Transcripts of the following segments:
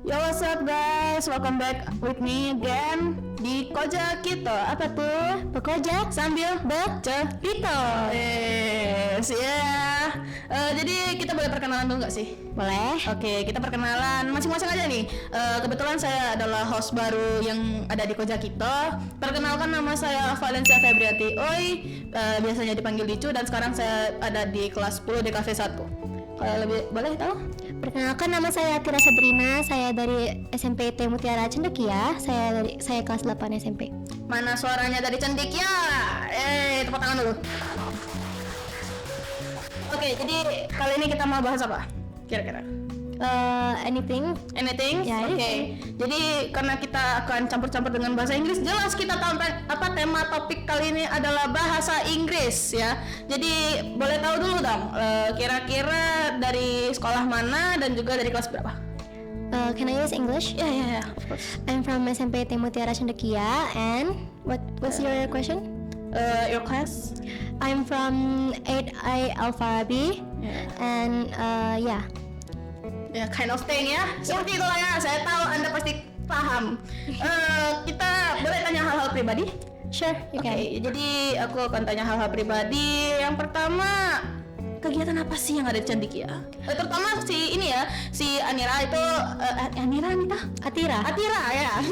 Yo, what's up guys? Welcome back with me again di Koja Kito. Apa tuh? Bekoja sambil bercerita. Jadi kita boleh perkenalan dulu nggak sih? Boleh. Oke, kita perkenalan masing-masing aja nih. Kebetulan saya adalah host baru yang ada di Koja Kito. Perkenalkan, nama saya Valencia Febriati Oi. Biasanya dipanggil Dicu, dan sekarang saya ada di kelas 10 di kafe 1. Kalau lebih boleh tahu? Perkenalkan, nama saya Tira Sabrina. Saya dari SMP T Mutiara Cendekia. Saya kelas 8 SMP. Mana suaranya dari Cendekia? Tepuk tangan dulu. Oke, jadi kali ini kita mau bahas apa? Kira-kira? Anything? Ya, Oke. Jadi karena kita akan campur-campur dengan bahasa Inggris, jelas kita tahu apa tema topik kali ini adalah bahasa Inggris ya. Jadi boleh tahu dulu dong, kira-kira dari sekolah mana dan juga dari kelas berapa? Can I use English? Ya, of course. I'm from SMP T Mutiara Cendekia. And what's your question? Your class? I'm from 8I Alfarabi. And yeah. Ya, kind of thing ya. Seperti itulah ya. Saya tahu Anda pasti paham. Kita boleh tanya hal-hal pribadi? Sure, you Oke, can. jadi aku akan tanya hal-hal pribadi. Yang pertama, kegiatan apa sih yang ada di Cendekia? Terutama si ini ya, si Anira itu Anita? Atira Ya.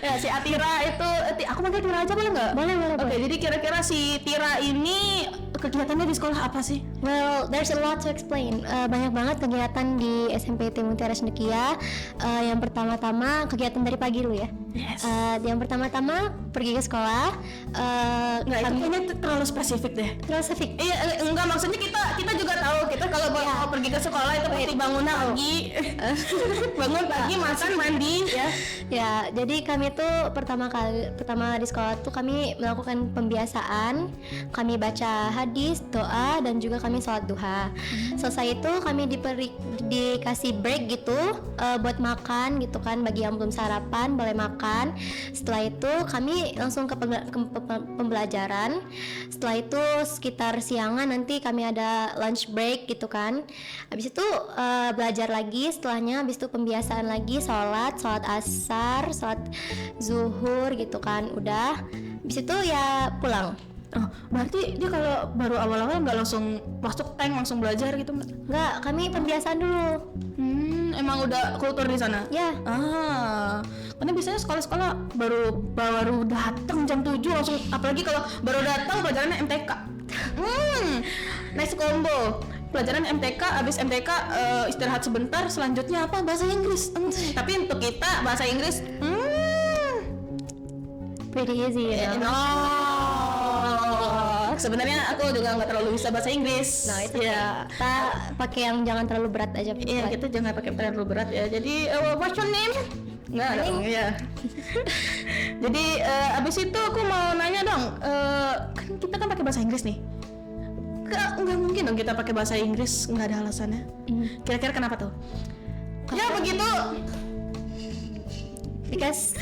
Ya, si Atira itu aku panggil Tira aja boleh nggak? Boleh. Oke, jadi kira-kira si Tira ini kegiatannya di sekolah apa sih? Well, there's a lot to explain. Banyak banget kegiatan di SMP T Mutiara Cendekia. Yang pertama-tama kegiatan dari pagi dulu ya. Yes. Yang pertama-tama pergi ke sekolah. Nggak, itu kayaknya terlalu spesifik deh. Terus Safik. Iya, enggak, maksudnya kita juga tahu, kita kalau mau pergi ke sekolah itu pasti bangun pagi. Bangun pagi, makan, mandi ya. Ya, jadi kami tuh pertama di sekolah tuh kami melakukan pembiasaan. Kami baca hadis, doa, dan juga kami sholat duha. Selesai itu kami dikasih break gitu buat makan gitu kan. Bagi yang belum sarapan boleh makan. Setelah itu kami langsung ke pembelajaran. Setelah itu sekitar siangan nanti kami ada lunch break gitu kan. Habis itu belajar lagi. Setelahnya habis itu pembiasaan lagi, sholat asar, sholat zuhur gitu kan. Udah habis itu ya pulang. Oh, berarti dia kalau baru awal-awal nggak langsung masuk tank langsung belajar gitu nggak? Enggak, kami pembiasaan dulu. Emang udah kultur di sana? Ya. Karena biasanya sekolah-sekolah baru datang jam 7 langsung, apalagi kalau baru datang pelajarannya MTK. Nice combo. Pelajaran MTK, abis MTK istirahat sebentar, selanjutnya apa? Bahasa Inggris. Tapi untuk kita bahasa Inggris Pretty easy ya. Sebenarnya aku juga nggak terlalu bisa bahasa Inggris. Nah itu ya. Kita pakai yang jangan terlalu berat aja. Iya, kita jangan pakai terlalu berat ya. Jadi what's your name? Nggak dong, ya. Jadi abis itu aku mau nanya dong, kan kita kan pakai bahasa Inggris nih. Nggak mungkin dong kita pakai bahasa Inggris nggak ada alasannya. Kira-kira kenapa tuh? Ya begitu. Because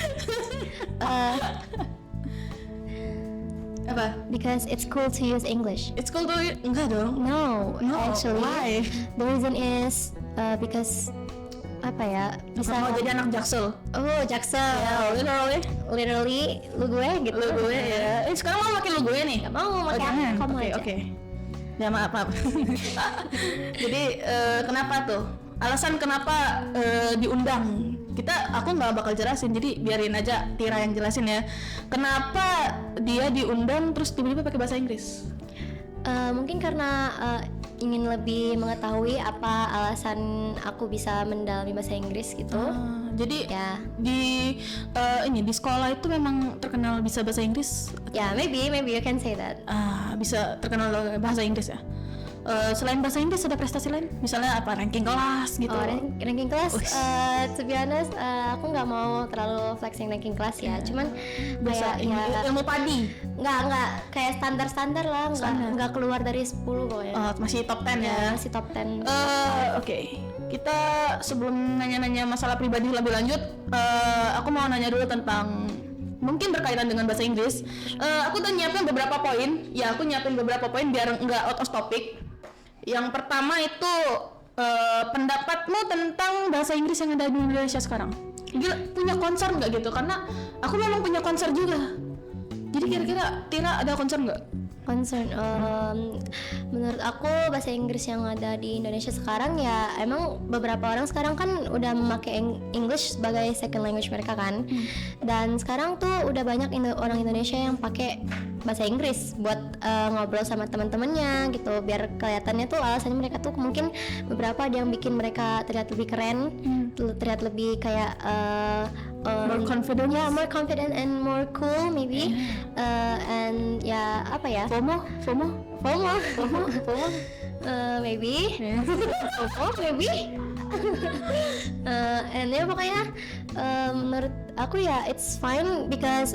Apa? because it's cool to use English. It's cool to enggak dong. No, actually. Why? The reason is because apa ya? Bisa Mau jadi anak Jaksel. Oh, Jaksel. Ya, Literally lu gue gitu. Lu gue ya. Sekarang mau makin lu gue nih. Gak mau pakai kamu aja. Oke. Ya maaf. Jadi kenapa tuh? Alasan kenapa diundang? Aku nggak bakal jelasin, jadi biarin aja Tira yang jelasin ya. Kenapa dia diundang terus tiba-tiba pakai bahasa Inggris? Mungkin karena ingin lebih mengetahui apa alasan aku bisa mendalami bahasa Inggris gitu. Jadi Ya. di sekolah itu memang terkenal bisa bahasa Inggris. Ya, maybe you can say that. Bisa terkenal bahasa Inggris ya. Selain bahasa Inggris ada prestasi lain, misalnya apa, ranking kelas gitu. Ranking kelas, to be honest, aku nggak mau terlalu flexing ranking kelas ya. Cuman Biasa kayak ya, ilmu padi. nggak kayak standar lah, nggak keluar dari 10 pokoknya. Masih top 10 ya. Masih top 10. Oke. Kita sebelum nanya-nanya masalah pribadi lebih lanjut, aku mau nanya dulu tentang mungkin berkaitan dengan bahasa Inggris. Aku udah nyiapin beberapa poin. Ya, aku nyiapin beberapa poin biar nggak out of topic. Yang pertama itu pendapatmu tentang bahasa Inggris yang ada di Indonesia sekarang. Gila, punya concern nggak gitu? Karena aku memang punya concern juga. Jadi kira-kira Tira ada concern nggak? Concern, menurut aku bahasa Inggris yang ada di Indonesia sekarang ya emang beberapa orang sekarang kan udah memakai English sebagai second language mereka kan. Dan sekarang tuh udah banyak orang Indonesia yang pakai bahasa Inggris buat ngobrol sama teman-temannya gitu, biar kelihatannya tuh alasannya mereka tuh mungkin beberapa ada yang bikin mereka terlihat lebih keren, terlihat lebih kayak More confident? Yeah, more confident and more cool maybe. And ya apa ya? FOMO. Maybe. Maybe. And ya pokoknya menurut aku ya it's fine because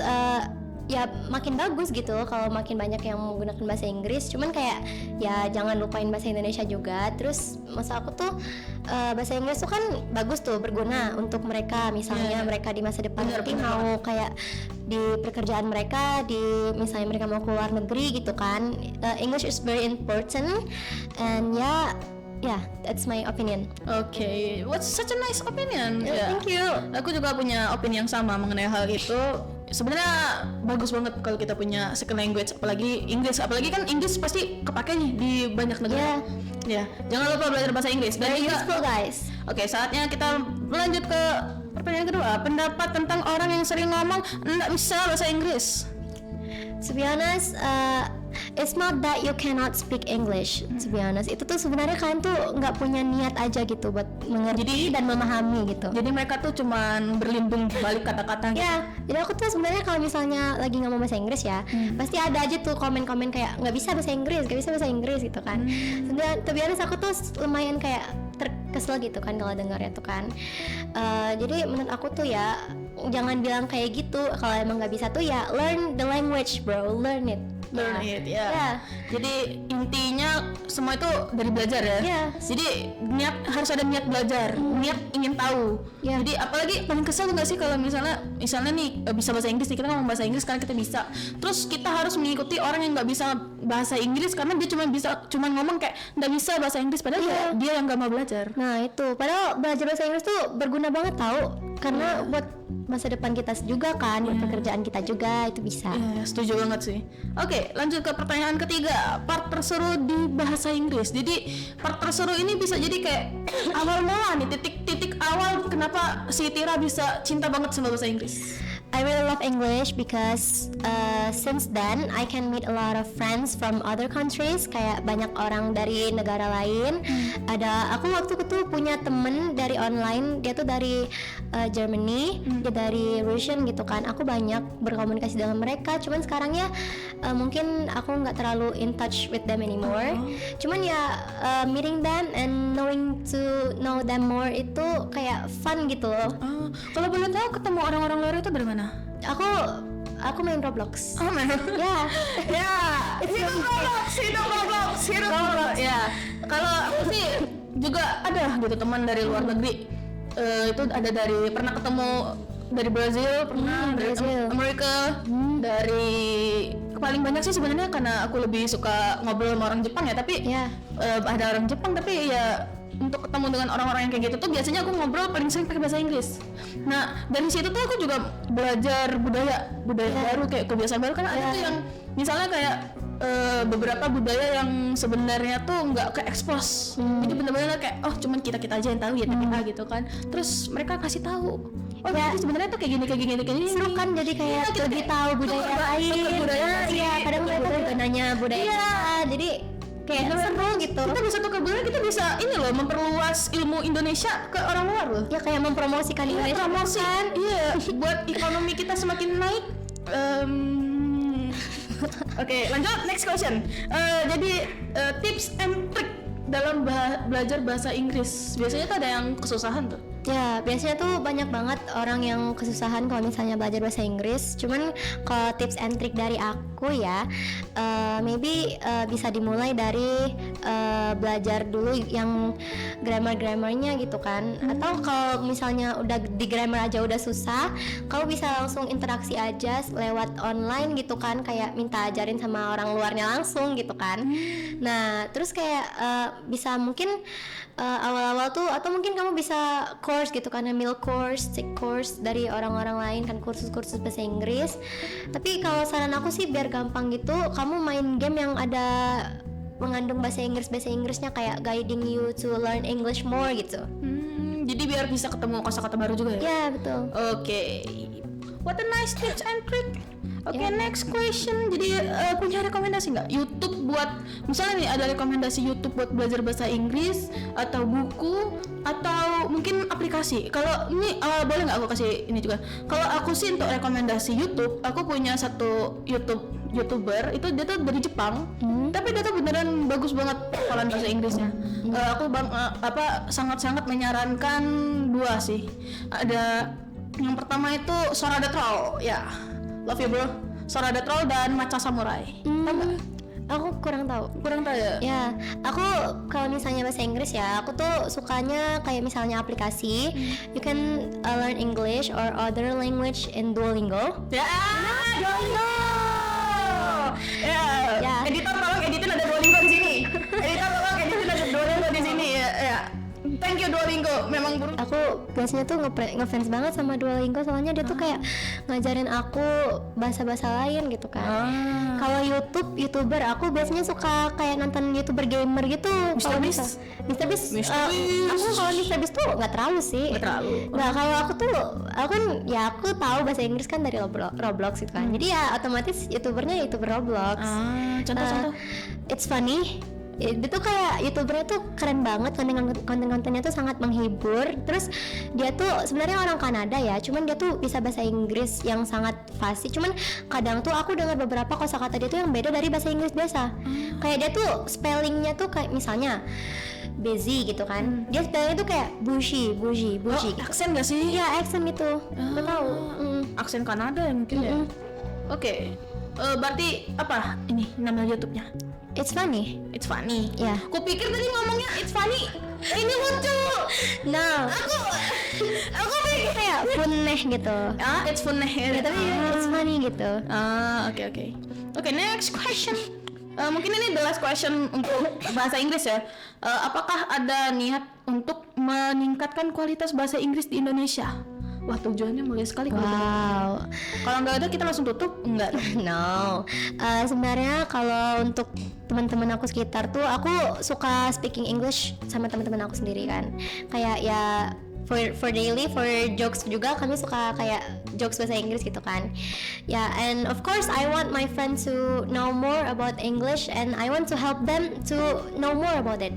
ya makin bagus gitu kalau makin banyak yang menggunakan bahasa Inggris. Cuman kayak ya jangan lupain bahasa Indonesia juga. Terus masa aku tuh bahasa Inggris tuh kan bagus tuh, berguna untuk mereka. Misalnya mereka di masa depan nanti mau kayak di pekerjaan mereka, di misalnya mereka mau keluar negeri gitu kan. English is very important and yeah, that's my opinion. Okay, what's such a nice opinion. Thank you. Aku juga punya opini yang sama mengenai hal itu. Sebenarnya bagus banget kalau kita punya second language, apalagi Inggris. Apalagi kan Inggris pasti kepake nih di banyak negara. Ya, jangan lupa belajar bahasa Inggris. Dan Very juga, useful guys. Oke, saatnya kita lanjut ke pertanyaan kedua. Pendapat tentang orang yang sering ngomong nggak bisa bahasa Inggris. To be honest, it's not that you cannot speak English. To be honest, itu tuh sebenarnya kalian tuh nggak punya niat aja gitu buat mengerti dan memahami gitu. Jadi mereka tuh cuman berlindung balik kata-kata gitu. Ya, jadi aku tuh sebenarnya kalau misalnya lagi ngomong bahasa Inggris ya, pasti ada aja tuh komen-komen kayak nggak bisa bahasa Inggris gitu kan. Sebenarnya, to be honest, aku tuh lumayan kayak kesel gitu kan kalau dengarnya tuh kan. Jadi menurut aku tuh ya jangan bilang kayak gitu. Kalau emang nggak bisa tuh ya learn the language bro, learn it. Ya. Jadi intinya semua itu dari belajar ya. Yeah. Jadi harus ada niat belajar, niat ingin tahu. Yeah. Jadi apalagi paling kesel tuh nggak sih kalau misalnya nih bisa bahasa Inggris nih, kita ngomong bahasa Inggris karena kita bisa. Terus kita harus mengikuti orang yang nggak bisa bahasa Inggris karena dia cuma ngomong kayak nggak bisa bahasa Inggris, padahal ya dia yang nggak mau belajar. Nah itu, padahal belajar bahasa Inggris tuh berguna banget tau, karena buat masa depan kita juga kan, buat pekerjaan kita juga itu bisa. Iya, setuju banget sih. Oke, lanjut ke pertanyaan ketiga. Part terseru di bahasa Inggris. Jadi part terseru ini bisa jadi kayak awal mula nih, titik awal kenapa si Tira bisa cinta banget sama bahasa Inggris. I really love English because since then I can meet a lot of friends from other countries, kayak banyak orang dari negara lain. Aku waktu itu punya temen dari online, dia tuh dari Germany, dia dari Russian gitu kan. Aku banyak berkomunikasi dengan mereka. Cuman sekarang ya mungkin aku nggak terlalu in touch with them anymore. Cuman ya meeting them and to know them more itu kayak fun gitu loh. Kalau boleh tahu ketemu orang-orang luar itu dari mana? Aku main Roblox. Oh, man. Ya. Hidup Roblox. Ya. Kalau aku sih juga ada gitu teman dari luar negeri. Itu ada pernah ketemu dari Brazil, pernah dari Amerika, dari paling banyak sih sebenarnya karena aku lebih suka ngobrol sama orang Jepang ya, tapi ada orang Jepang, tapi ya untuk ketemu dengan orang-orang yang kayak gitu tuh biasanya aku ngobrol paling sering pakai bahasa Inggris. Nah dari situ tuh aku juga belajar budaya baru, kayak kebiasaan baru kan. Ada tuh yang misalnya kayak beberapa budaya yang sebenarnya tuh nggak ke-expose. Jadi benar-benar kayak cuman kita aja yang tahu ya TPA gitu kan. Terus mereka kasih tahu sebenarnya tuh kayak gini Seru kan, jadi kayak lebih tahu budaya lain. Iya, kadang mereka juga nanya budaya. Jadi kayak seru gitu. Kita bisa tukar budaya, kita bisa ini loh memperluas ilmu Indonesia ke orang luar loh. Ya kayak mempromosikan Indonesia. Promosi kan? Iya, buat ekonomi kita semakin naik. Oke, lanjut next question. Jadi tips and trick dalam belajar bahasa Inggris. Biasanya tuh ada yang kesusahan tuh. Ya, biasanya tuh banyak banget orang yang kesusahan kalau misalnya belajar bahasa Inggris. Cuman kalau tips and trick dari aku ya, maybe bisa dimulai dari belajar dulu yang grammar-grammarnya gitu kan. Atau kalau misalnya udah di grammar aja udah susah, kamu bisa langsung interaksi aja lewat online gitu kan, kayak minta ajarin sama orang luarnya langsung gitu kan. Nah, terus kayak bisa mungkin awal-awal tuh, atau mungkin kamu bisa course gitu kan, ambil course, take course dari orang-orang lain kan, kursus-kursus bahasa Inggris. Tapi kalau saran aku sih biar gampang gitu, kamu main game yang ada mengandung bahasa Inggrisnya, kayak guiding you to learn English more gitu. Jadi biar bisa ketemu kosakata baru juga ya? Ya betul. Oke. What a nice tips and trick. Oke, Yeah. next question. Jadi punya rekomendasi nggak YouTube buat, misalnya nih ada rekomendasi YouTube buat belajar bahasa Inggris, atau buku, atau mungkin aplikasi. Kalau ini boleh nggak aku kasih ini juga? Kalau aku sih untuk rekomendasi YouTube, aku punya satu YouTuber itu dia tuh dari Jepang, tapi dia tuh beneran bagus banget hafalan bahasa Inggrisnya. Aku sangat-sangat menyarankan dua sih. Ada yang pertama itu Sora the Troll, ya. Love you bro. Sora the Troll dan Matcha Samurai. Tahu nggak? Aku kurang tahu. Kurang tahu ya? Ya, aku kalau misalnya bahasa Inggris ya, aku tuh sukanya kayak misalnya aplikasi. You can learn English or other language in Duolingo. Ya, Duolingo. Ya. Ya. Editor tolong editin ada Duolingo di sini. Editor tolong editin ada Duolingo di sini ya. Ya. Thank you Duolingo. Memang buruk. Aku biasanya tuh ngefans banget sama Duolingo, soalnya dia tuh kayak ngajarin aku bahasa-bahasa lain gitu kan. Kalau YouTuber aku biasanya suka kayak nonton YouTuber gamer gitu. Mr. Beast. Mr. Beast. Mr. Aku kalau Mr. Beast tuh nggak terlalu sih. Nggak terlalu. Nggak, kalau aku kan aku tahu bahasa Inggris kan dari Roblox gitu kan. Jadi ya otomatis YouTubernya YouTuber Roblox. Contoh-contoh. It's funny. Dia tuh kayak YouTubernya tuh keren banget, konten-kontennya tuh sangat menghibur. Terus dia tuh sebenarnya orang Kanada ya, cuman dia tuh bisa bahasa Inggris yang sangat fasih. Cuman kadang tuh aku dengar beberapa kosakata dia tuh yang beda dari bahasa Inggris biasa. Kayak dia tuh spellingnya tuh kayak misalnya busy gitu kan, dia spellingnya tuh kayak bushy gitu. Aksen gak sih? Iya, aksen gitu. Nggak tahu. Aksen Kanada ya mungkin ya. Oke. Berarti apa ini nama YouTube-nya? It's funny. It's funny. Ya. Kupikir tadi ngomongnya it's funny. Ini lucu. Nah, Aku pikir kayak funeh gitu. it's funny. Ya, tapi it's funny gitu. Oke. Oke, next question. Mungkin ini the last question untuk bahasa Inggris ya. Apakah ada niat untuk meningkatkan kualitas bahasa Inggris di Indonesia? Wah, tujuannya mulia sekali kalau begitu. Wow. Kalau nggak ada kita langsung tutup? Enggak. No. Sebenarnya kalau untuk teman-teman aku sekitar tuh, aku suka speaking English sama teman-teman aku sendiri kan. Kayak ya for daily, for jokes juga kami suka kayak jokes bahasa Inggris gitu kan. Ya, and of course I want my friends to know more about English and I want to help them to know more about it.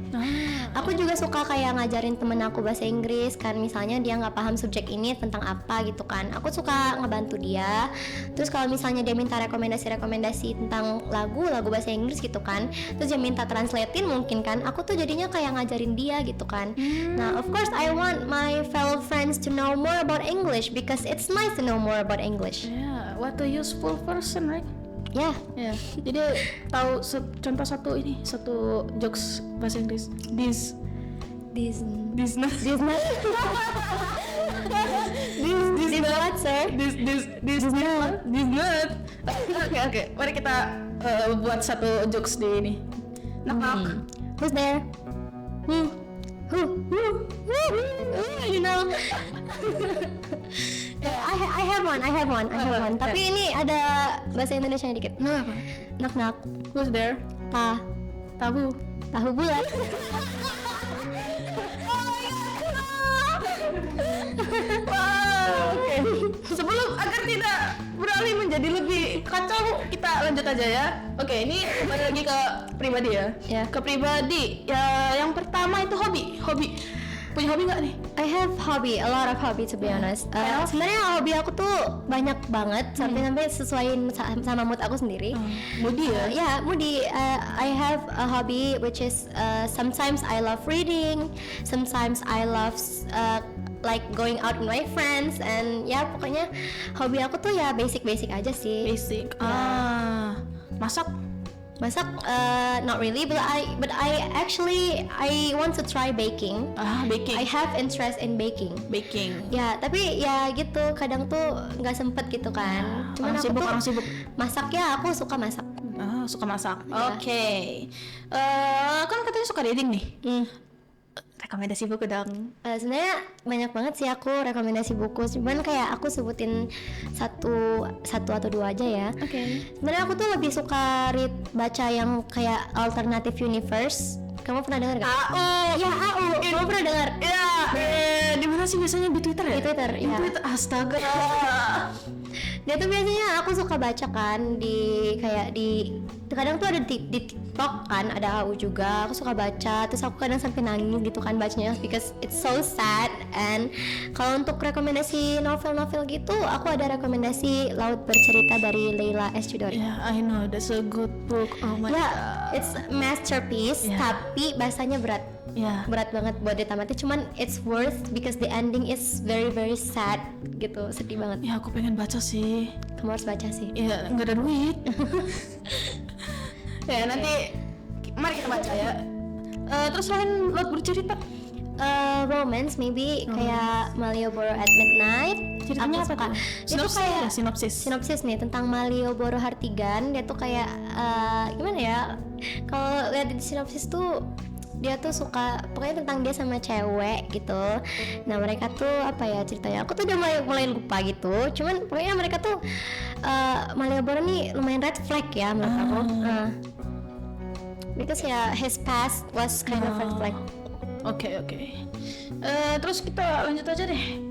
Aku juga suka kayak ngajarin temen aku bahasa Inggris kan, misalnya dia nggak paham subjek ini tentang apa gitu kan, aku suka ngebantu dia. Terus kalau misalnya dia minta rekomendasi tentang lagu bahasa Inggris gitu kan, terus dia minta translatein mungkin kan, aku tuh jadinya kayak ngajarin dia gitu kan. Nah, of course I want my fellow friends to know more about English because it's nice to know more about English. Yeah, what a useful person, right? Ya. Ya, jadi tahu contoh satu jokes bahasa Inggris. This not what, sir? this not. Oke. Mari kita buat satu jokes di ini. Knock. Who's there? Who? You know. I have one. Tapi ini ada bahasa Indonesia dikit. Knock. Who's there? Tahu bulat. Oke. Sebelum agar tidak beralih menjadi lebih kacau, kita lanjut aja ya. Oke, ini kembali lagi ke pribadi ya. Ya. Ke pribadi. Ya, yang pertama itu hobi. Punya hobi nggak nih? I have a lot of hobby to be honest. Sebenarnya hobi aku tuh banyak banget, sampai sesuaiin sama mood aku sendiri. Moody ya? Ya, moody. I have a hobby which is sometimes I love reading, sometimes I love like going out with my friends, and ya pokoknya hobi aku tuh ya basic aja sih. Basic. Masak? Masak not really, but I actually I want to try baking. Baking. I have interest in baking. Ya, tapi ya gitu, kadang tuh nggak sempet gitu kan. Cuman orang sibuk. Masak ya, aku suka masak. Suka masak. Ya. Oke. Kan katanya suka reading nih. Rekomendasi buku dong. Sebenarnya banyak banget sih aku rekomendasi buku, cuman kayak aku sebutin satu atau dua aja ya. Oke. Sebenarnya aku tuh lebih suka baca yang kayak alternative universe. Kamu pernah dengar gak? Ya AU. Kamu pernah dengar? Ya. Di mana sih biasanya, di Twitter ya? Di Twitter, Di ya. Twitter. Astaga. Dia tuh biasanya aku suka baca kan di kadang tuh ada di TikTok kan, ada AU juga. Aku suka baca, terus aku kadang sampai nangis gitu kan bacanya, because it's so sad. And kalau untuk rekomendasi novel-novel gitu, aku ada rekomendasi Laut Bercerita dari Leila S. Chudori. Yeah, I know, that's a good book. Oh my god. It's masterpiece, tapi bahasanya berat. Berat banget buat ditamati, cuman it's worth because the ending is very sad gitu, sedih banget. Ya, aku pengen baca sih. Kamu harus baca sih. Ya, nggak ada duit. Ya, nanti mari kita baca ya. Terus selain Laut Bercerita, romance maybe kayak Malioboro at Midnight. ceritanya apa tuh? Dia tuh kayak Sinopsis nih tentang Malioboro Hartigan. Dia tuh kayak gimana ya? Kalau lihat di sinopsis tuh dia tuh suka, pokoknya tentang dia sama cewek gitu. Nah mereka tuh apa ya ceritanya? Aku tuh udah mulai lupa gitu. Cuman pokoknya mereka tuh Malioboro nih lumayan red flag ya menurut aku. Because ya his past was kind of red flag. Oke. Terus kita lanjut aja deh.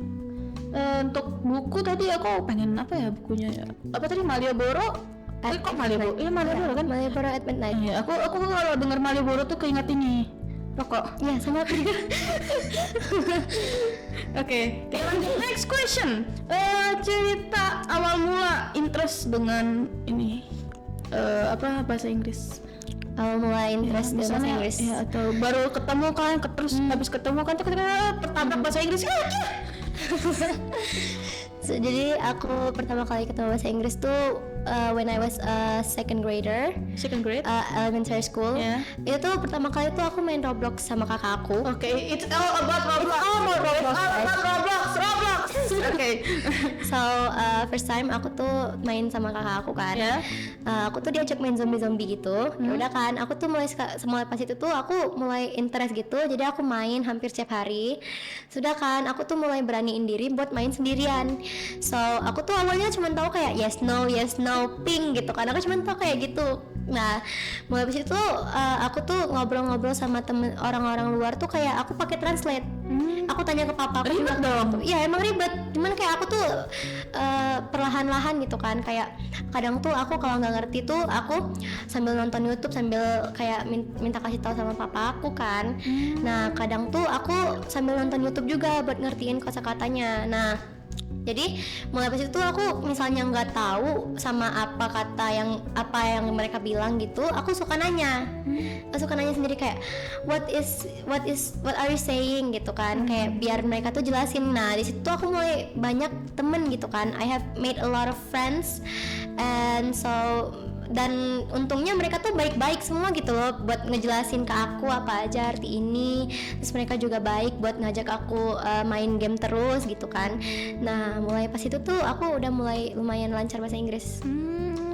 Untuk buku tadi aku pengen apa ya bukunya ya? Apa tadi Malioboro? Kok Malioboro? Iya Malioboro kan? Malioboro at Midnight. Iya, aku kalau dengar Malioboro tuh keinget ini rokok. Iya sama aku juga. Oke, lanjut next question. Cerita awal mula interest dengan ini apa bahasa Inggris? Awal mula interest dengan bahasa Inggris. Ya, atau baru ketemu kan, terus habis ketemu kan tuh tertabrak bahasa Inggris. Jadi aku pertama kali ketemu bahasa Inggris tuh when I was a second grade, elementary school. Itu tuh pertama kali tuh aku main Roblox sama kakak aku. Oke, it's all about Roblox. Oke. So first time aku tuh main sama kakak aku kan. Aku tuh diajak main zombie gitu. Ya udah kan, aku tuh mulai pas itu tuh aku mulai interest gitu. Jadi aku main hampir setiap hari. Sudah kan, aku tuh mulai beraniin diri buat main sendirian. So aku tuh awalnya cuma tahu kayak yes no ping gitu kan. Aku cuma tahu kayak gitu. Nah mulai dari situ aku tuh ngobrol-ngobrol sama orang-orang luar tuh kayak aku pakai translate. Aku tanya ke papa aku. Ribet dong. Iya emang ribet. Cuman kayak aku tuh perlahan-lahan gitu kan. Kayak kadang tuh aku kalau nggak ngerti tuh aku sambil nonton YouTube sambil kayak minta kasih tahu sama papa aku kan. Nah kadang tuh aku sambil nonton YouTube juga buat ngertiin kosakatanya. Nah jadi mulai pas itu aku misalnya nggak tahu sama apa yang mereka bilang gitu, aku suka nanya sendiri kayak what are you saying gitu kan, kayak biar mereka tuh jelasin. Nah di situ aku mulai banyak temen gitu kan, I have made a lot of friends, and so dan untungnya mereka tuh baik-baik semua gitu loh buat ngejelasin ke aku apa aja arti ini. Terus mereka juga baik buat ngajak aku main game terus gitu kan. Nah mulai pas itu tuh aku udah mulai lumayan lancar bahasa Inggris.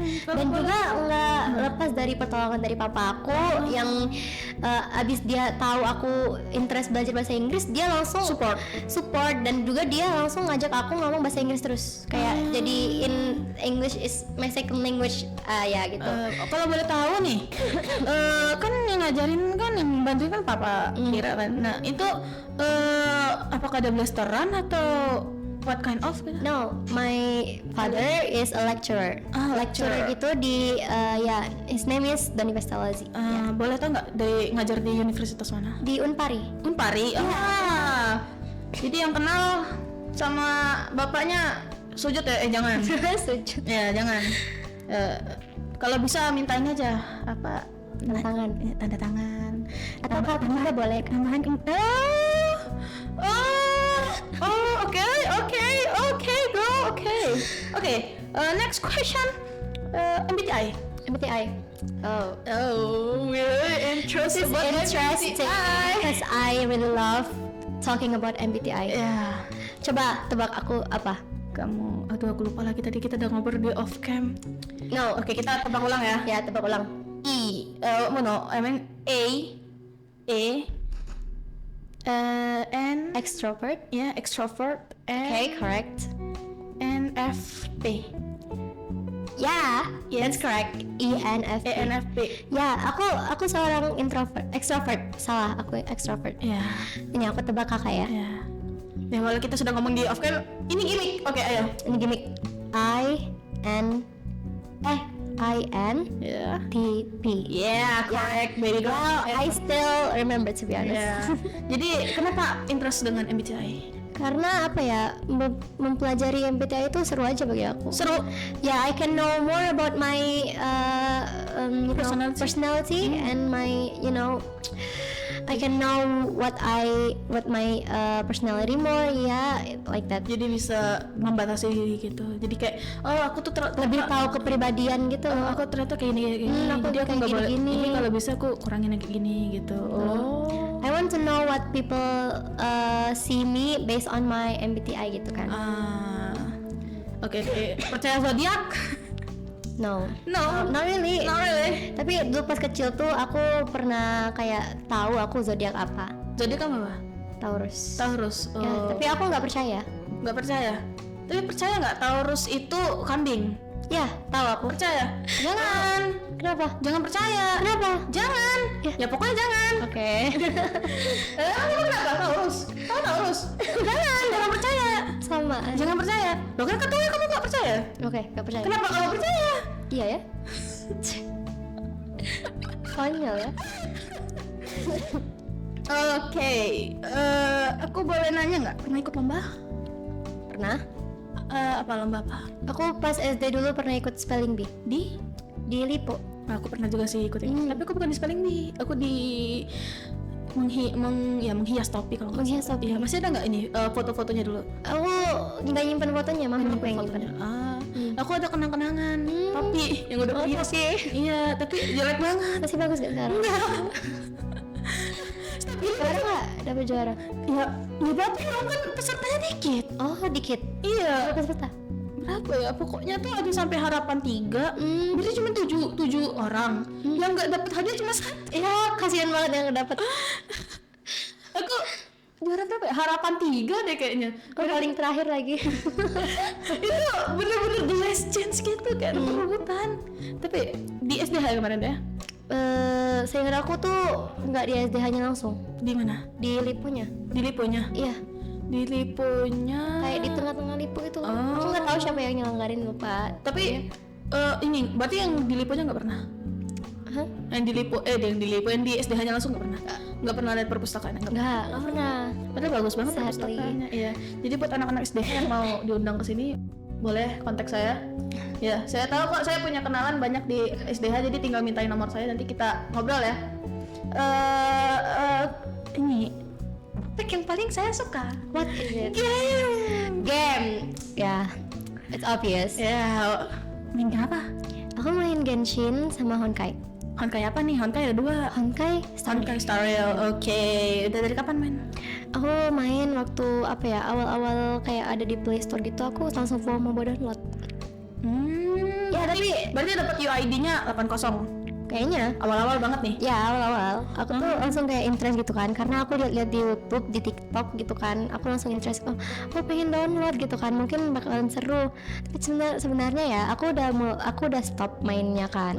Dan juga nggak lepas dari pertolongan dari papa aku yang abis dia tahu aku interest belajar bahasa Inggris, dia langsung support dan juga dia langsung ngajak aku ngomong bahasa Inggris terus kayak jadi in English is my second language ya gitu. Kalau boleh tahu nih, kan yang ngajarin kan yang bantuin kan papa Kira kan. Nah itu apakah ada blasteran atau what kind of? No, my father is a lecturer. Lecturer gitu di his name is Doni Pestalazi. Boleh tau nggak dari ngajar di universitas mana? Di Unpari. Jadi yang kenal sama bapaknya sujud ya? Jangan. Sujud. Ya jangan. Kalau bisa mintain aja apa? Tanda tangan. Atau kalau kita boleh. Oke, next question. MBTI. Oh, Really interesting. this is interesting because I really love talking about MBTI. Ya, Coba tebak aku apa? kamu. Aduh, aku lupa lagi tadi kita udah ngobrol di off cam. No. Oke, kita tebak ulang ya. Ya, tebak ulang. I mean A, N, Extrovert. ya, extrovert, Okay, correct. NFP. Yeah, Yes. that's correct. ENFP. ENFP. Ya, aku seorang extrovert. Salah, aku extrovert. Ya, Ini aku tebak kakak ya. ya. Ya, walau kita sudah ngomong di off cam, ini gimmick. Oke, ayo. Ini gimmick. INTP. Yeah, correct. Very good. Wow, I still remember to be honest. Yeah. Jadi kenapa interest dengan MBTI? Karena apa ya, mempelajari MBTI itu seru aja bagi aku. Seru. Yeah, I can know more about my personality and my I can know what my personality more, like that. Jadi bisa membatasi diri gitu. Jadi kayak, aku tuh Lebih tahu kepribadian gitu. aku ternyata kayak gini. Aku Jadi aku kayak nggak boleh. gini-gini. Ini kalau bisa aku kurangin kayak gini gitu. I want to know what people see me based on my MBTI gitu kan. Oke. Percaya zodiak? No, No. not really. Not really. Tapi dulu pas kecil tuh aku pernah kayak tahu aku zodiak apa. Zodiak kamu apa? Taurus. Taurus. Ya, tapi aku nggak percaya. Nggak percaya. Tapi percaya nggak Taurus itu kambing? Ya, tahu aku. Percaya? Jangan. Kenapa? Jangan percaya. Kenapa? Jangan. Ya pokoknya jangan. Oke. Kamu kenapa Taurus? Kamu Taurus? Jangan percaya. Sama. Jangan percaya. Loh kan katanya kamu nggak percaya. Oke, nggak percaya. Kenapa kamu percaya? Iya ya. Konyol ya. Oke. Aku boleh nanya nggak? Pernah ikut lomba? Pernah. Apa lomba apa? Aku pas SD dulu pernah ikut spelling bee di Lipo. Aku pernah juga sih ikut ini. Tapi aku bukan di spelling bee. Aku di menghias topi kalau nggak Menghias salah. topi. Iya, masih ada nggak ini foto-fotonya dulu? Aku nggak nyimpen fotonya, mama aku yang nyimpen. Aku ada kenang-kenangan topi yang udah berhias. Iya, tapi jelek banget. Masih bagus gak sekarang? Juara nggak? Dapat juara? Ya berapa ya kan pesertanya dikit. Oh, dikit. Iya. Berapa peserta? Berapa ya? Pokoknya tuh ada sampai harapan 3. Berarti cuma 7 orang. Yang nggak dapat hadiah cuma 1. Ya, kasihan banget yang dapat. Aku juara berapa ya? Harapan 3 deh kayaknya. Kau paling terakhir lagi. Itu bener-bener the last chance gitu kayak perebutan. Tapi di SDH kemarin deh. Seingat aku tuh nggak di SDH-nya langsung, Di mana? di Liponya. Di Liponya. Iya, Di Liponya. kayak di tengah-tengah Lipo itu. Oh. Aku nggak tahu siapa yang nyelenggarin, lupa. Tapi ini berarti yang di Liponya nggak pernah. Hah? Yang di Lipo yang di SDH-nya langsung nggak pernah. Nggak pernah lihat perpustakaan. Nggak pernah. Padahal bagus banget Sadly. perpustakaannya. Iya. Jadi buat anak-anak SDH yang mau diundang ke sini, boleh kontak saya. Ya, saya tahu kok, saya punya kenalan banyak di SDH, jadi tinggal mintain nomor saya, nanti kita ngobrol ya. Ini topik yang paling saya suka. What is it? Game. Ya, it's obvious. Ya, main game apa? Aku main Genshin sama Honkai. Honkai apa nih? Honkai ada 2. Honkai Star. Honkai Star Rail. Oke. Udah dari kapan main? Aku main waktu apa ya, awal-awal kayak ada di Play Store gitu, aku langsung mau download. Ya, berarti dapat UID-nya 80. Kayaknya Awal-awal banget nih. ya awal-awal aku tuh langsung kayak interest gitu kan, karena aku lihat-lihat di YouTube, di TikTok gitu kan, aku langsung interest, aku pengen download gitu kan, mungkin bakalan seru. Tapi sebenarnya ya aku udah stop mainnya kan,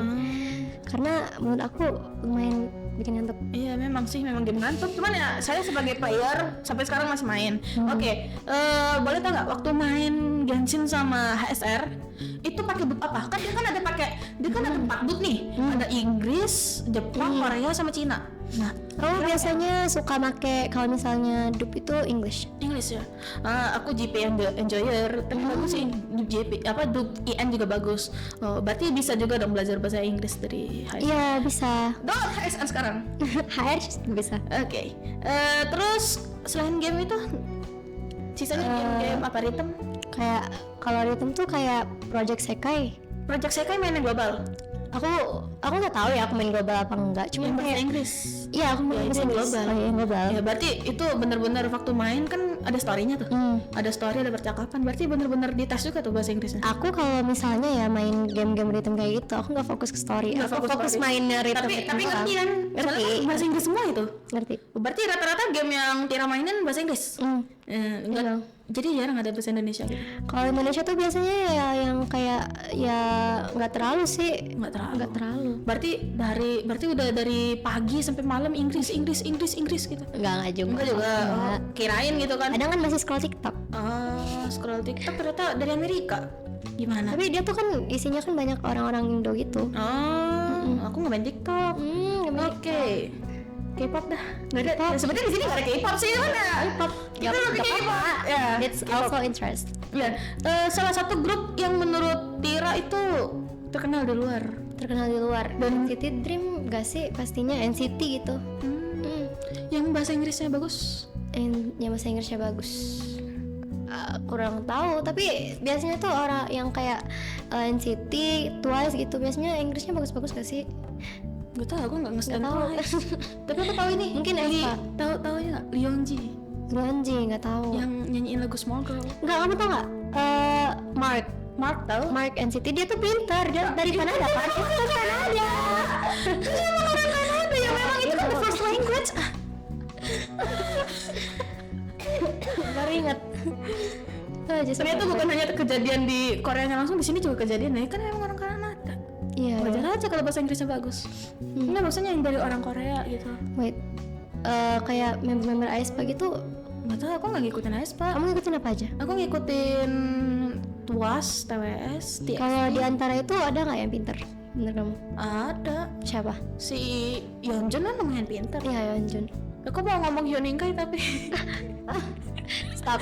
karena menurut aku lumayan bikin ngantuk. Iya memang game ngantuk. Cuman ya saya sebagai player sampai sekarang masih main. Oke, boleh tau nggak waktu main Genshin sama HSR itu pakai dub apa? Kan dia ada 4 dub nih. Ada Inggris, Jepang, Korea sama Cina. Nah, Aku biasanya suka make kalau misalnya dub itu English. English ya. Aku JP Enjoyer, tapi bagus sih dub JP. Dub IN juga bagus. Berarti bisa juga dong belajar bahasa Inggris dari HSR. Iya bisa. Download HSR sekarang. HR bisa. Oke. Terus selain game itu sisanya game apa rhythm? Kayak kalau rhythm tuh kayak Project Sekai. Project Sekai mainnya global. Aku nggak tahu ya aku main global apa enggak. Cuma Yang bahasa kayak Inggris. iya aku main Ya, bahasa itu Inggris. global. Oh iya global. Ya berarti itu bener-bener waktu main kan ada story-nya tuh. Ada story, ada percakapan. Berarti bener-bener dites juga tuh bahasa Inggrisnya. Aku kalau misalnya ya main game-game rhythm kayak gitu, aku nggak fokus ke story. Nggak Aku fokus story. main rhythm. Tapi ngerti kan? Ngerti. Soalnya kan bahasa Inggris semua itu. Ngerti. Berarti rata-rata game yang Tira mainin bahasa Inggris. Enggak. Iya. Jadi jarang ada bahasa Indonesia gitu. Kalau Indonesia tuh biasanya ya yang kayak ya nggak terlalu sih. Nggak terlalu. Nggak terlalu. Berarti udah dari pagi sampai malam Inggris gitu. Nggak juga. Enggak juga. Nggak. Kirain gitu kan. Kadang kan masih scroll TikTok. Scroll TikTok ternyata dari Amerika. Gimana? Tapi dia tuh kan isinya kan banyak orang-orang Indo gitu. Aku nggak main TikTok. Oke. K-pop dah. Nggak ada. Ya, sebenarnya di sini nggak ada K-pop sih, mana? K-pop. Kita lebih Nggak K-pop. apa-apa. Ya. It's K-pop. also interest. Ya. Salah satu grup yang menurut Tira itu terkenal di luar. Terkenal di luar. Dan NCT Dream gak sih? Pastinya NCT gitu. Yang bahasa Inggrisnya bagus. Yang bahasa Inggrisnya bagus. Kurang tahu, tapi biasanya tuh orang yang kayak NCT, Twice gitu biasanya Inggrisnya bagus-bagus gak sih? Gak tau, aku nggak nge-scan Nggak tahu. Twice. Tapi aku tahu ini. Mungkin Aespa. Tahu ya nggak? Leonji Gronji nggak tahu. yang nyanyiin lagu Small Girl. Nggak, kamu tau nggak? Mark tahu? Mark NCT dia tuh pintar, dia dari Kanada kan? Dia dari Kanada. Dia emang orang Kanada ya, memang itu kan the first language. Baru ingat. Ternyata bukan hanya kejadian di Koreanya langsung, di sini juga kejadian. Nah, kan emang orang Kanada. Iya. Wajar aja kalau bahasa Inggrisnya bagus. Enggak, maksudnya yang dari orang Korea gitu. Wait, kayak member-member Aespa gitu. Nggak tahu, aku nggak ngikutin Aespa. Kamu ngikutin apa aja? Aku ngikutin TWAS, TWS, TXT. Kalau di antara itu ada nggak yang pinter? Bener kamu? Ada Siapa? si Yeonjun kan lumayan pintar. Iya, Yeonjun. Aku mau ngomong Hyuningkai tapi Stop.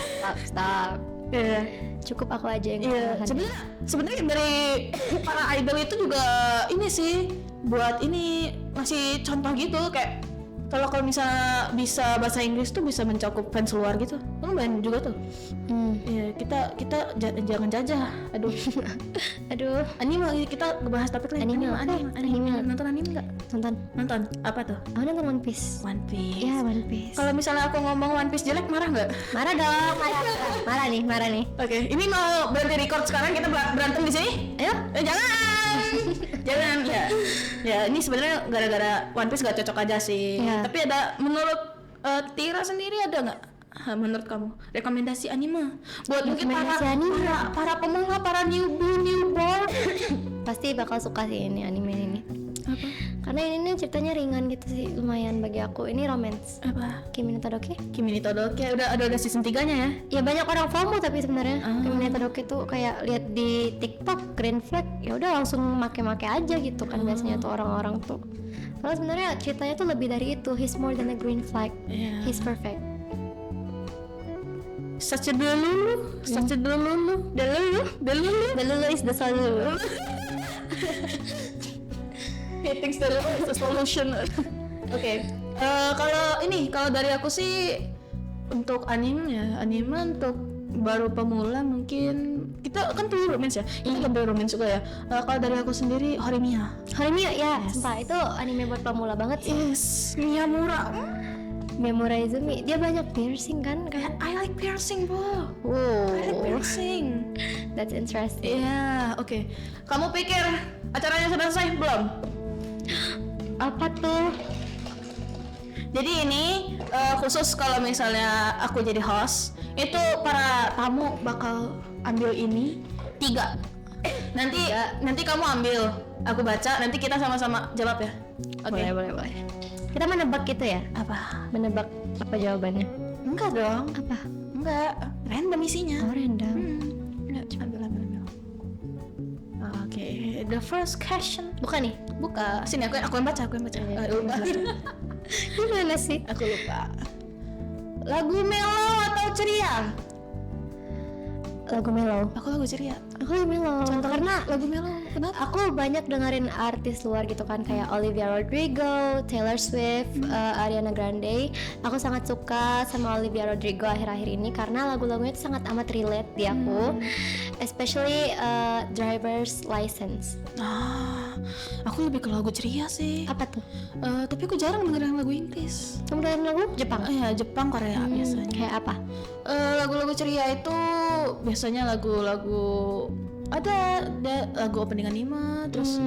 Iya. Cukup aku aja yang Iya, ketahan. sebenarnya dari para idol itu juga ini sih buat ini ngasih contoh gitu, kayak kalau misalnya bisa bahasa Inggris tuh bisa mencakup fans luar gitu. Kan lumayan juga tuh. Iya, kita jangan jajah. Aduh. Aduh, Anime, kita ngebahas topik lain. Anime. Nonton anime enggak? Nonton. Apa tuh? aku nonton One Piece. One Piece. Ya, One Piece. Kalau misalnya aku ngomong One Piece jelek, marah nggak? Marah dong, marah nih. Oke, ini mau berhenti record sekarang, kita berantem di sini? Ayo. Jangan ya ini sebenarnya gara-gara One Piece gak cocok aja sih. Ya. Tapi ada menurut Tira sendiri ada nggak menurut kamu rekomendasi anime buat mungkin Rekomendasi anime? para pemula, para newborn? Pasti bakal suka sih ini anime ini. Apa? Karena ini nih ceritanya ringan gitu sih, lumayan bagi aku. Ini romance. Apa? Kimi no Todoke. Kimi ni Todoke udah season 3-nya ya? Ya banyak orang FOMO tapi sebenarnya Kimi no Todoke tuh kayak lihat di TikTok green flag, ya udah langsung make aja gitu kan biasanya tuh orang-orang tuh. Padahal sebenarnya ceritanya tuh lebih dari itu. He's more than a green flag. Iya. He's perfect. Such a delulu. The is the solution. Hating is the solution. Oke. Kalau dari aku sih untuk anime untuk baru pemula mungkin kita kan tuh romance ya. Kita lebih romance juga ya. Kalau dari aku sendiri Horimiya. Horimiya ya, sumpah itu anime buat pemula banget sih. Yes, Miyamura. Memora Izumi, dia banyak piercing kan? I like piercing, bro. Wow, I like piercing. that's interesting. Iya, oke. Kamu pikir acaranya sudah selesai belum? Apa tuh? Jadi ini khusus kalau misalnya aku jadi host, itu para tamu bakal ambil ini 3. Nanti kamu ambil, aku baca, nanti kita sama-sama jawab ya. Oke. Boleh. Kita menebak gitu ya? Apa? Menebak apa jawabannya? Enggak dong. Apa? Enggak. Random isinya. Oh, random. Enggak, ambil. Oke, the first question. Bukan nih? Buka. Sini aku yang baca. Lupa. Gimana sih? Aku lupa. Lagu mellow atau ceria? lagu mellow. Aku lagu ceria. Aku lagu mellow. Karena Lagu mellow. Kenapa? aku banyak dengerin artis luar gitu kan, kayak Olivia Rodrigo, Taylor Swift, Ariana Grande. Aku sangat suka sama Olivia Rodrigo akhir-akhir ini karena lagu-lagunya itu sangat amat relate di aku, especially Driver's License. Aku lebih ke lagu ceria sih. Apa tuh? Tapi aku jarang dengerin lagu Inggris. Kamu dengerin lagu Jepang? Ya Jepang, Korea biasanya. Kayak apa? Lagu-lagu ceria itu biasanya lagu-lagu ada lagu opening anime, terus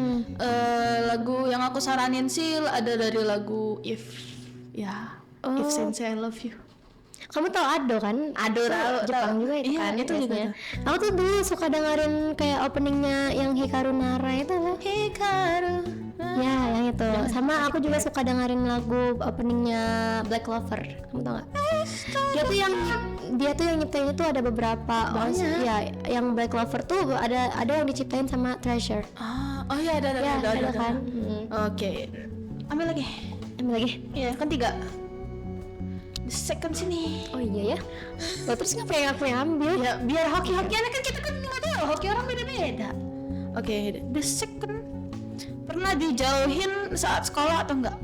lagu yang aku saranin sih ada dari lagu If Sensei I Love You. Kamu tau Ado kan? Ado tahu. Jepang juga itu Iya, kan? itu juga. biasanya. Aku tuh dulu suka dengerin kayak openingnya yang Hikaru Nara itu loh. Hikaru. Ya, yang itu. Sama aku juga suka dengerin lagu openingnya Black Clover. Kamu tau gak? Dia tuh yang nyiptain itu ada beberapa. Ya, yang Black Clover tuh ada yang diciptain sama Treasure. Oh iya ada kan? Oke. Ambil lagi. Iya, kan 3. The second sini. Oh iya ya. Loh, terus ngapain aku yang ambil? Ya biar hoki-hokiannya kan kita kan nggak tahu, hoki orang beda-beda. Oke, the second, pernah dijauhin saat sekolah atau enggak?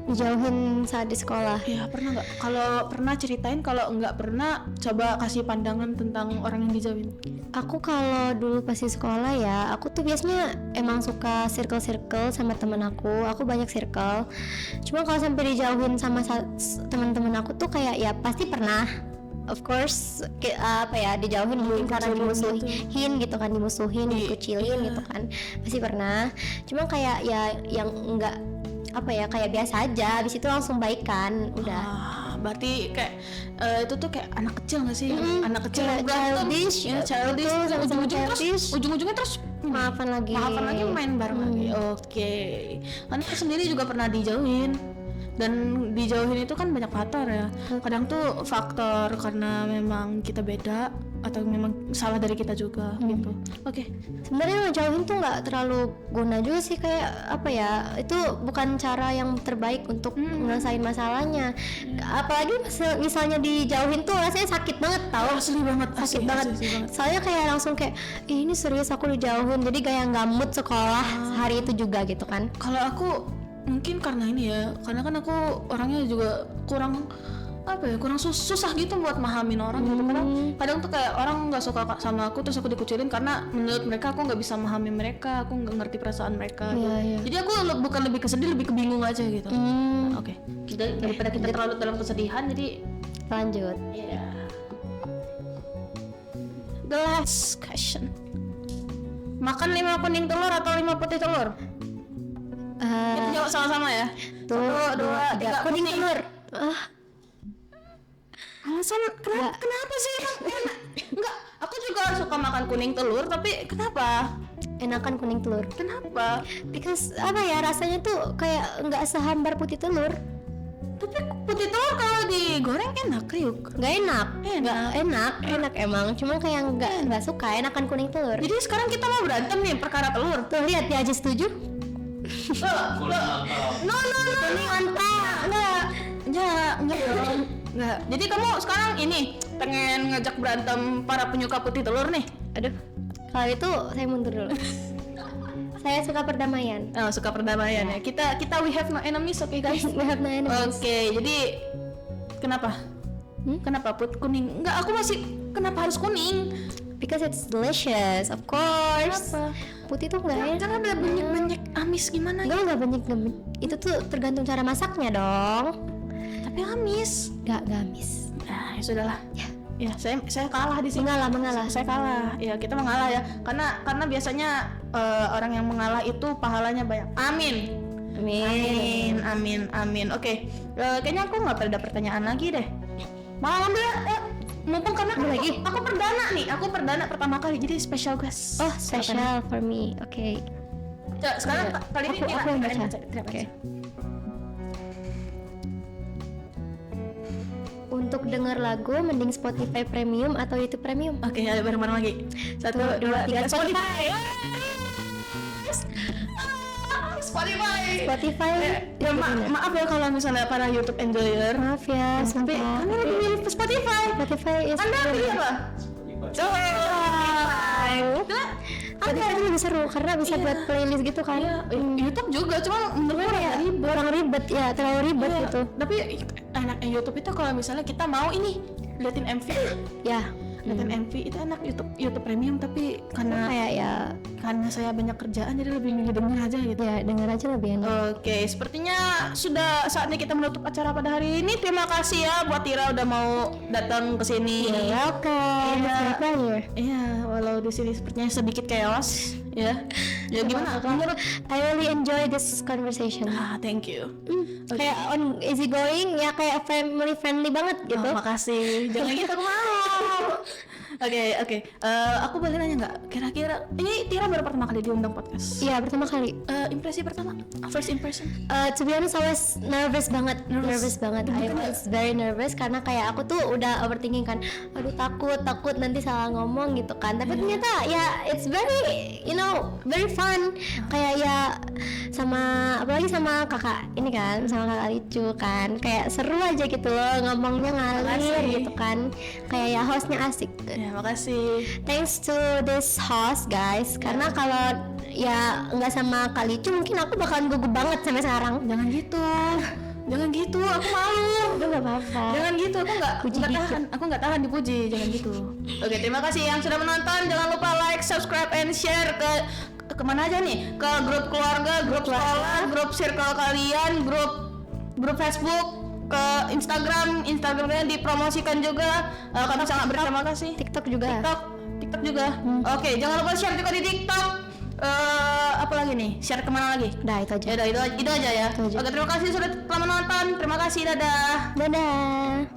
Dijauhin saat di sekolah. Ya pernah nggak? Kalau pernah ceritain, kalau nggak pernah coba kasih pandangan tentang orang yang dijauhin. Aku kalau dulu pas di sekolah ya, aku tuh biasanya emang suka circle sama temen aku banyak circle. Cuma kalau sampai dijauhin sama teman-teman aku tuh kayak ya pasti pernah. Of course, dijauhin mungkin karena dimusuhin gitu kan, dikucilin gitu kan, pasti pernah. Cuma kayak ya yang enggak kayak biasa aja, habis itu langsung baikan, udah. Berarti kayak itu tuh kayak anak kecil nggak sih? Anak kecil childish, ujung-ujungnya terus maafan lagi main bareng lagi. Oke. Kan aku sendiri juga pernah dijauhin. Dan dijauhin itu kan banyak faktor ya. Kadang tuh faktor karena memang kita beda atau memang salah dari kita juga gitu. Oke. Sebenarnya ngejauhin tuh nggak terlalu guna juga sih, kayak itu bukan cara yang terbaik untuk ngerasain masalahnya. Apalagi misalnya dijauhin tuh rasanya sakit banget tau. Asli banget. Soalnya kayak langsung kayak ini serius aku dijauhin, jadi kayak nggak mood sekolah hari itu juga gitu kan. Kalau aku mungkin karena ini ya, karena kan aku orangnya juga kurang susah gitu buat mahamin orang gitu. Kadang tuh kayak orang nggak suka sama aku terus aku dikucilin karena menurut mereka aku nggak bisa memahami mereka, aku nggak ngerti perasaan mereka. Jadi aku bukan lebih kesedih, lebih kebingung aja gitu. Oke. Daripada kita terlalu dalam kesedihan, jadi lanjut. The last question. Makan 5 kuning telur atau 5 putih telur? Kita jawab sama-sama ya. 1, 2, 3 kuning telur. Alasan kenapa sih? Enggak, aku juga suka makan kuning telur, tapi kenapa? Enakan kuning telur. Kenapa? Because rasanya tuh kayak nggak sehambar putih telur. Tapi putih telur kalau digoreng enak, kriuk. Nggak enak. Enak emang. Cuma kayak nggak suka. Enakan kuning telur. Jadi sekarang kita mau berantem nih perkara telur. Tuh lihat dia aja setuju. No. Kuning mantap. Enggak. Jadi kamu sekarang ini pengen ngajak berantem para penyuka putih telur nih? Aduh. Kalau itu saya mundur dulu. Saya suka perdamaian. Suka perdamaian ya. Kita we have no enemies, okay guys? We have no enemies. Oke, jadi kenapa? Kenapa kuning? Enggak, aku masih kenapa harus kuning? Because it's delicious, of course. Kenapa? Putih tuh nggak enak. Jangan ada banyak amis gimana? Nggak banyak. Itu tuh tergantung cara masaknya dong. Tapi amis. Nggak amis. Ya sudahlah. Ya saya kalah di sini. Mengalah. Saya kalah. Ya kita mengalah ya. Karena biasanya orang yang mengalah itu pahalanya banyak. Amin. Oke. Kayaknya aku nggak ada pertanyaan lagi deh. Malam deh. Mumpung karena aku perdana nih. Aku perdana pertama kali. Jadi special guest. Oh, special for me. Oke. Sekarang kali ini aku yang baca. Oke. Untuk denger lagu mending Spotify Premium atau YouTube Premium? Oke, ayo bareng-bareng lagi. 1, 2, 3 Spotify. Spotify. Maaf ya kalau misalnya para YouTube enjoyer. Maaf ya, tapi Anda lebih milih Spotify. Spotify is Anda pilih apa? Tapi itu lebih seru karena bisa buat playlist gitu kan. YouTube juga, cuma menurut gue Ya, orang ribet ya, terlalu ribet gitu. Tapi enaknya YouTube itu kalau misalnya kita mau ini liatin MV, Ya, liatin MV itu enak. YouTube Premium, tapi karena kayak ya saya banyak kerjaan jadi lebih milih denger aja gitu. ya denger aja lebih enak. Oke, sepertinya sudah saatnya kita menutup acara pada hari ini. Terima kasih ya buat Tira udah mau datang ke sini. Welcome. Iya. It's my pleasure. Iya, walau di sini sepertinya sedikit chaos, ya. Ya gimana? Menurut I really enjoy this conversation. thank you. Kayak on easy going ya, kayak family friendly banget gitu. Oh, makasih. Jangan gitu, aku mau. Oke. Aku boleh nanya nggak? Kira-kira ini Tira baru pertama kali diundang podcast. Iya, pertama kali. Impresi pertama, first impression. To be honest, I was nervous banget. I was very nervous karena kayak aku tuh udah overthinking kan. Aduh, takut nanti salah ngomong gitu kan. Tapi ternyata ya it's very very fun. Kayak ya apalagi sama kakak ini kan, sama kakak Licu kan. Kayak seru aja gitu loh, ngomongnya ngalir gitu kan. Kayak ya hostnya asik. Ya, makasih. Thanks to this host guys, karena kalau ya nggak sama Kak Licu mungkin aku bakalan gugup banget sampai sekarang. Jangan gitu, aku malu. Udah nggak apa-apa. Jangan gitu, aku nggak tahan. Aku nggak tahan dipuji, jangan gitu. Oke, terima kasih yang sudah menonton. Jangan lupa like, subscribe, and share ke kemana aja nih? Ke grup keluarga, grup sekolah, grup circle kalian, grup Facebook, ke Instagramnya dipromosikan juga. Kami sangat berterima kasih. TikTok juga. TikTok juga. Oke, jangan lupa share juga di TikTok. Apa lagi nih? Share kemana lagi? Udah itu aja. Ya udah itu aja ya. Itu aja. Oke, terima kasih sudah telah menonton. Terima kasih, dadah. Dadah.